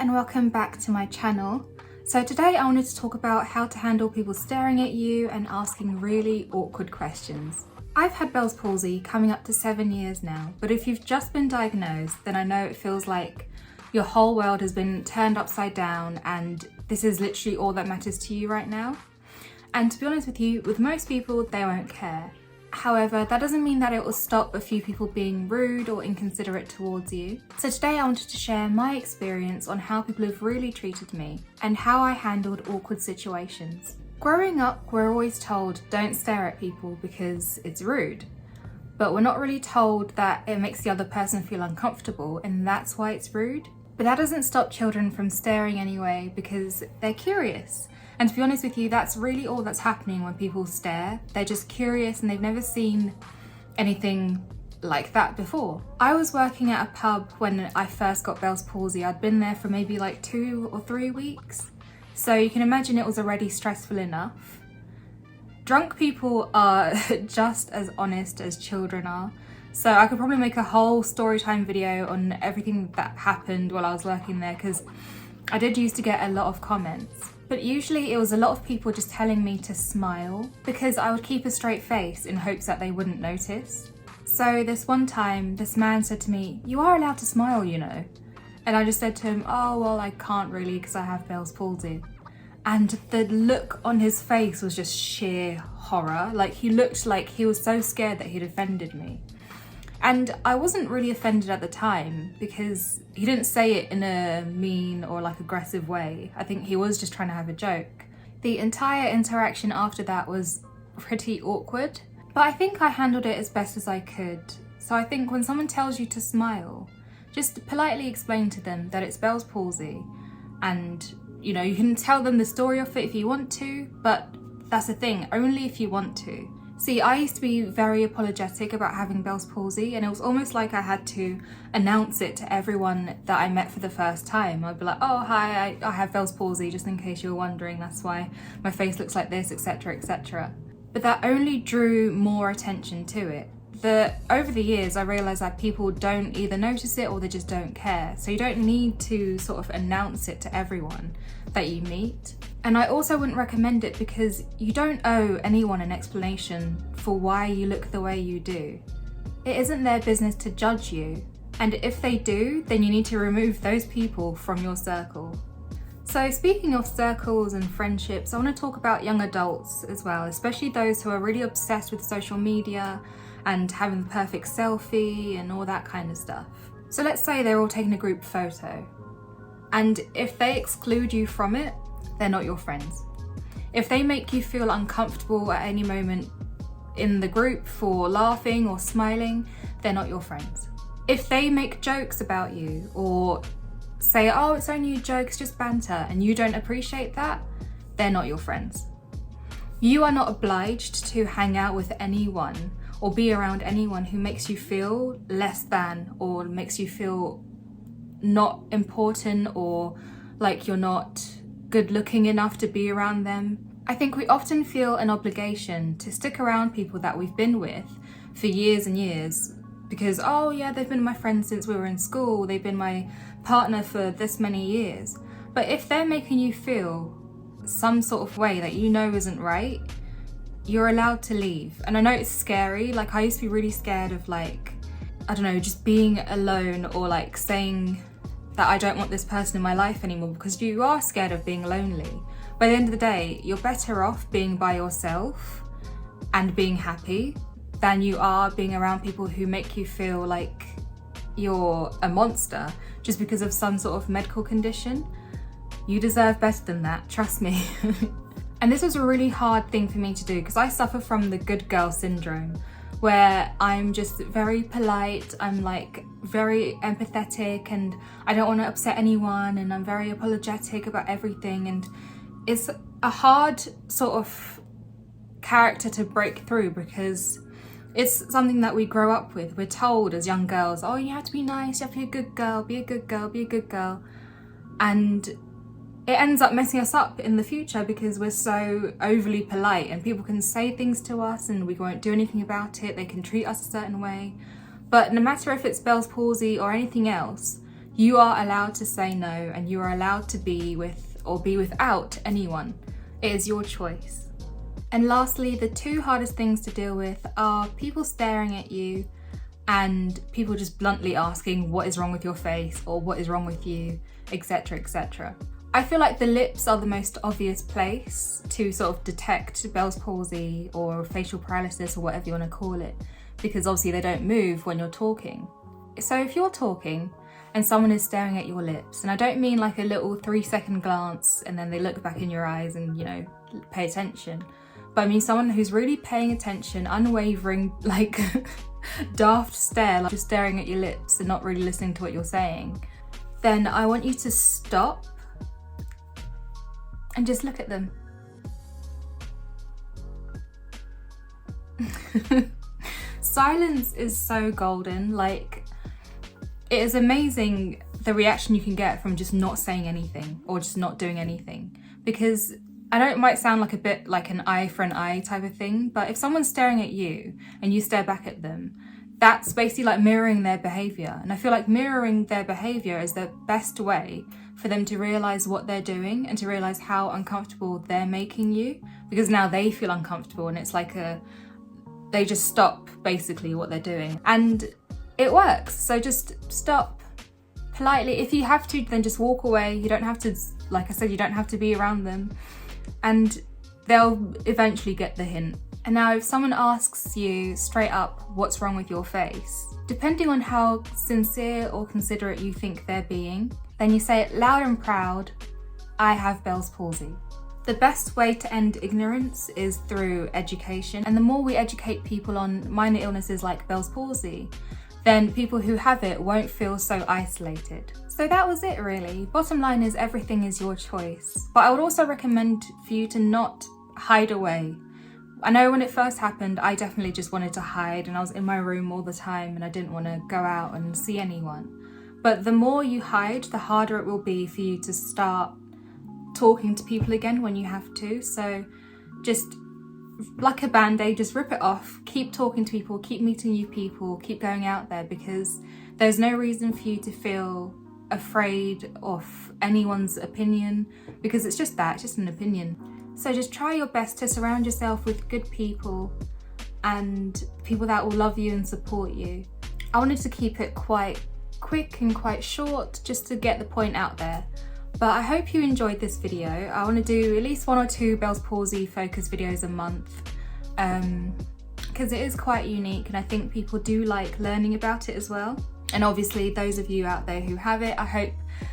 and welcome back to my channel. So today I wanted to talk about how to handle people staring at you and asking really awkward questions. I've had Bells Palsy coming up to 7 years now, but if you've just been diagnosed, then I know it feels like your whole world has been turned upside down and this is literally all that matters to you right now. And to be honest with you, with most people, they won't care. However, that doesn't mean that it will stop a few people being rude or inconsiderate towards you. So today I wanted to share my experience on how people have really treated me and how I handled awkward situations. Growing up, we're always told don't stare at people because it's rude. But we're not really told that it makes the other person feel uncomfortable and that's why it's rude. But that doesn't stop children from staring anyway because they're curious. And to be honest with you, that's really all that's happening when people stare. They're just curious and they've never seen anything like that before. I was working at a pub when I first got Bells Palsy. I'd been there for maybe like 2 or 3 weeks. So you can imagine it was already stressful enough. Drunk people are just as honest as children are. So I could probably make a whole story time video on everything that happened while I was working there because I did used to get a lot of comments. But usually it was a lot of people just telling me to smile because I would keep a straight face in hopes that they wouldn't notice. So this one time, this man said to me, "You are allowed to smile, you know." And I just said to him, "Oh, well, I can't really because I have Bells Palsy." And the look on his face was just sheer horror. Like he looked like he was so scared that he'd offended me. And I wasn't really offended at the time because he didn't say it in a mean or like aggressive way. I think he was just trying to have a joke. The entire interaction after that was pretty awkward, but I think I handled it as best as I could. So I think when someone tells you to smile, just politely explain to them that it's Bells Palsy and you know, you can tell them the story of it if you want to, but that's the thing, only if you want to. See, I used to be very apologetic about having Bells Palsy and it was almost like I had to announce it to everyone that I met for the first time. I'd be like, "Oh, hi, I have Bells Palsy, just in case you were wondering, that's why my face looks like this, etc, etc. But that only drew more attention to it. Over the years, I realised that people don't either notice it or they just don't care. So you don't need to sort of announce it to everyone that you meet. And I also wouldn't recommend it because you don't owe anyone an explanation for why you look the way you do. It isn't their business to judge you. And if they do, then you need to remove those people from your circle. So speaking of circles and friendships, I want to talk about young adults as well, especially those who are really obsessed with social media and having the perfect selfie and all that kind of stuff. So let's say they're all taking a group photo. And if they exclude you from it, they're not your friends. If they make you feel uncomfortable at any moment in the group for laughing or smiling, they're not your friends. If they make jokes about you or say, "Oh, it's only a joke, it's just banter," and you don't appreciate that, they're not your friends. You are not obliged to hang out with anyone or be around anyone who makes you feel less than or makes you feel not important or like you're not good looking enough to be around them. I think we often feel an obligation to stick around people that we've been with for years and years because, oh yeah, they've been my friend since we were in school, they've been my partner for this many years. But if they're making you feel some sort of way that you know isn't right, you're allowed to leave. And I know it's scary, like I used to be really scared of like, I don't know, just being alone or like saying that I don't want this person in my life anymore because you are scared of being lonely. By the end of the day, you're better off being by yourself and being happy than you are being around people who make you feel like you're a monster just because of some sort of medical condition. You deserve better than that, trust me. And this was a really hard thing for me to do because I suffer from the good girl syndrome where I'm just very polite, I'm like very empathetic and I don't want to upset anyone and I'm very apologetic about everything, and it's a hard sort of character to break through because it's something that we grow up with. We're told as young girls, "Oh, you have to be nice, you have to be a good girl, be a good girl, be a good girl." And it ends up messing us up in the future because we're so overly polite and people can say things to us and we won't do anything about it. They can treat us a certain way. But no matter if it's Bells Palsy or anything else, You are allowed to say no, and you are allowed to be with or be without anyone. It is your choice. And lastly, the two hardest things to deal with are people staring at you and people just bluntly asking what is wrong with your face or what is wrong with you, etc, etc. I feel like the lips are the most obvious place to sort of detect Bell's palsy or facial paralysis or whatever you want to call it, because obviously they don't move when you're talking. So if you're talking and someone is staring at your lips, and I don't mean like a little 3-second glance and then they look back in your eyes and, you know, pay attention, but I mean someone who's really paying attention, unwavering, like daft stare, like just staring at your lips and not really listening to what you're saying, then I want you to stop and just look at them. Silence is so golden. Like, it is amazing the reaction you can get from just not saying anything or just not doing anything. Because I know it might sound like a bit like an eye for an eye type of thing, but if someone's staring at you and you stare back at them, that's basically like mirroring their behaviour. And I feel like mirroring their behaviour is the best way for them to realise what they're doing and to realise how uncomfortable they're making you, because now they feel uncomfortable and it's like they just stop basically what they're doing. And it works. So just stop politely. If you have to, then just walk away. You don't have to, like I said, you don't have to be around them, and they'll eventually get the hint. And now if someone asks you straight up what's wrong with your face, depending on how sincere or considerate you think they're being, then you say it loud and proud, I have Bell's palsy. The best way to end ignorance is through education, and the more we educate people on minor illnesses like Bell's palsy, then people who have it won't feel so isolated. So that was it really. Bottom line is everything is your choice. But I would also recommend for you to not hide away. I know when it first happened, I definitely just wanted to hide and I was in my room all the time and I didn't want to go out and see anyone. But the more you hide, the harder it will be for you to start talking to people again when you have to. So just like a band-aid, just rip it off, keep talking to people, keep meeting new people, keep going out there, because there's no reason for you to feel afraid of anyone's opinion, because it's just that, it's just an opinion. So just try your best to surround yourself with good people and people that will love you and support you. I wanted to keep it quite quick and quite short just to get the point out there. But I hope you enjoyed this video. I want to do at least 1 or 2 Bell's palsy focus videos a month, because it is quite unique and I think people do like learning about it as well. And obviously those of you out there who have it, I hope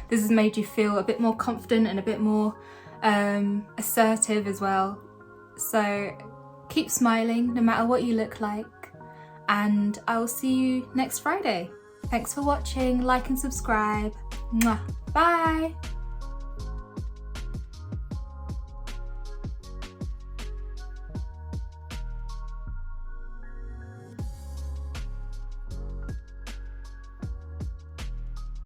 this has made you feel a bit more confident and a bit more assertive as well. So keep smiling no matter what you look like, and I will see you next Friday. Thanks for watching, like and subscribe. Mwah. Bye!